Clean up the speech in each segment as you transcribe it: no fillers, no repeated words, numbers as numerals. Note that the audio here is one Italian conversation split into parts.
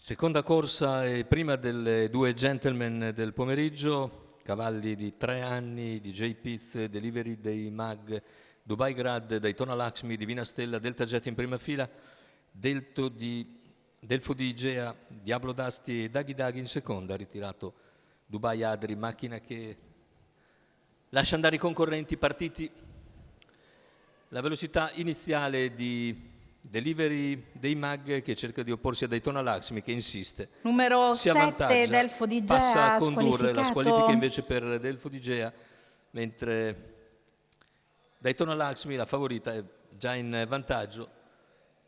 Seconda corsa e prima delle due gentleman del pomeriggio, cavalli di 3 anni, DJ Piz, Delivery dei Mag, Dubai Grad, Daytona Lakshmi, Divina Stella, Delta Jet in prima fila, Delfo di Igea, Diablo d'Asti e Daghi Daghi in seconda, ritirato Dubai Adri, macchina che lascia andare i concorrenti partiti. La velocità iniziale di Delivery dei Mag che cerca di opporsi a Daytona Lakshmi, che insiste. Numero Si 7 avvantaggia, Delfo di Igea, passa a condurre la squalifica invece squalificato. per Delfo di Igea, mentre Daytona Lakshmi, la favorita, è già in vantaggio.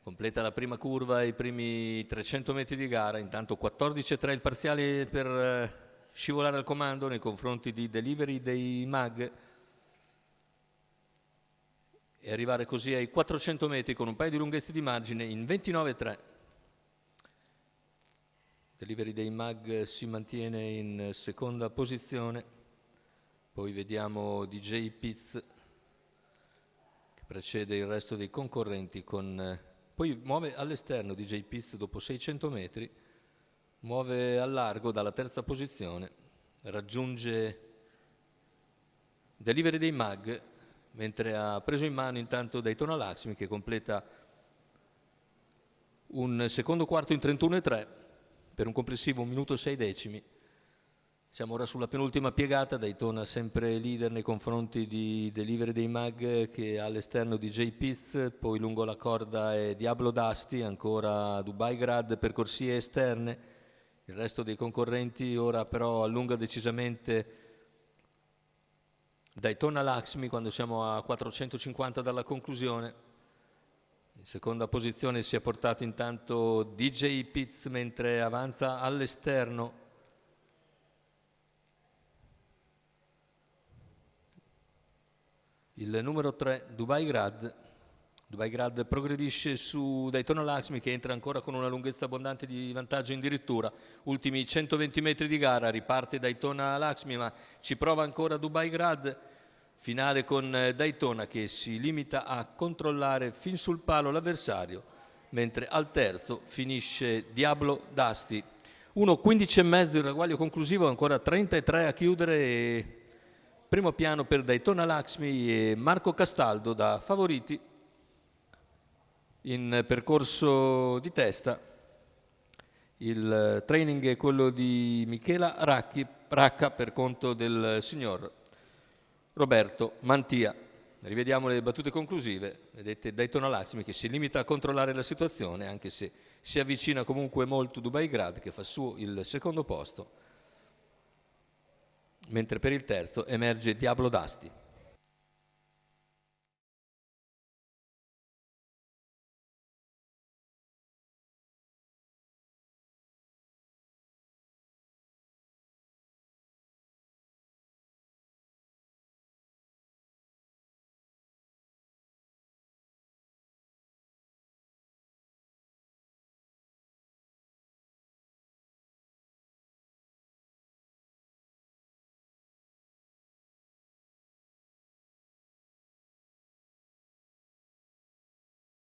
Completa la prima curva e i primi 300 metri di gara, intanto 14,3 il parziale per scivolare al comando nei confronti di Delivery dei Mag e arrivare così ai 400 metri con un paio di lunghezze di margine in 29,3. Delivery dei Mag si mantiene in seconda posizione, poi vediamo DJ Piz che precede il resto dei concorrenti poi muove all'esterno DJ Piz dopo 600 metri, muove al largo dalla terza posizione, raggiunge Delivery dei Mag, mentre ha preso in mano intanto Daytona Lakshmi che completa un secondo quarto in 31,3 per un complessivo 1 minuto e 6 decimi. Siamo ora sulla penultima piegata, Daytona sempre leader nei confronti di Delivery dei Mag che ha all'esterno DJ Piz, poi lungo la corda è Diablo d'Asti, ancora Dubai Grad per corsie esterne. Il resto dei concorrenti ora però allunga decisamente Daytona Lakshmi quando siamo a 450 dalla conclusione. In seconda posizione si è portato intanto DJ Piz mentre avanza all'esterno il numero 3 Dubai Grad. Dubai Grad progredisce su Daytona Lakshmi che entra ancora con una lunghezza abbondante di vantaggio addirittura. Ultimi 120 metri di gara, riparte Daytona Lakshmi ma ci prova ancora Dubai Grad. Finale con Daytona che si limita a controllare fin sul palo l'avversario, mentre al terzo finisce Diablo d'Asti. 1,15,5 il ragguaglio conclusivo, ancora 33 a chiudere e primo piano per Daytona Lakshmi e Marco Castaldo da favoriti in percorso di testa. Il training è quello di Michela Racca per conto del signor Roberto Mantia. Rivediamo le battute conclusive. Vedete Daytona Lakshmi che si limita a controllare la situazione, anche se si avvicina comunque molto Dubai Grad che fa suo il secondo posto, mentre per il terzo emerge Diablo d'Asti.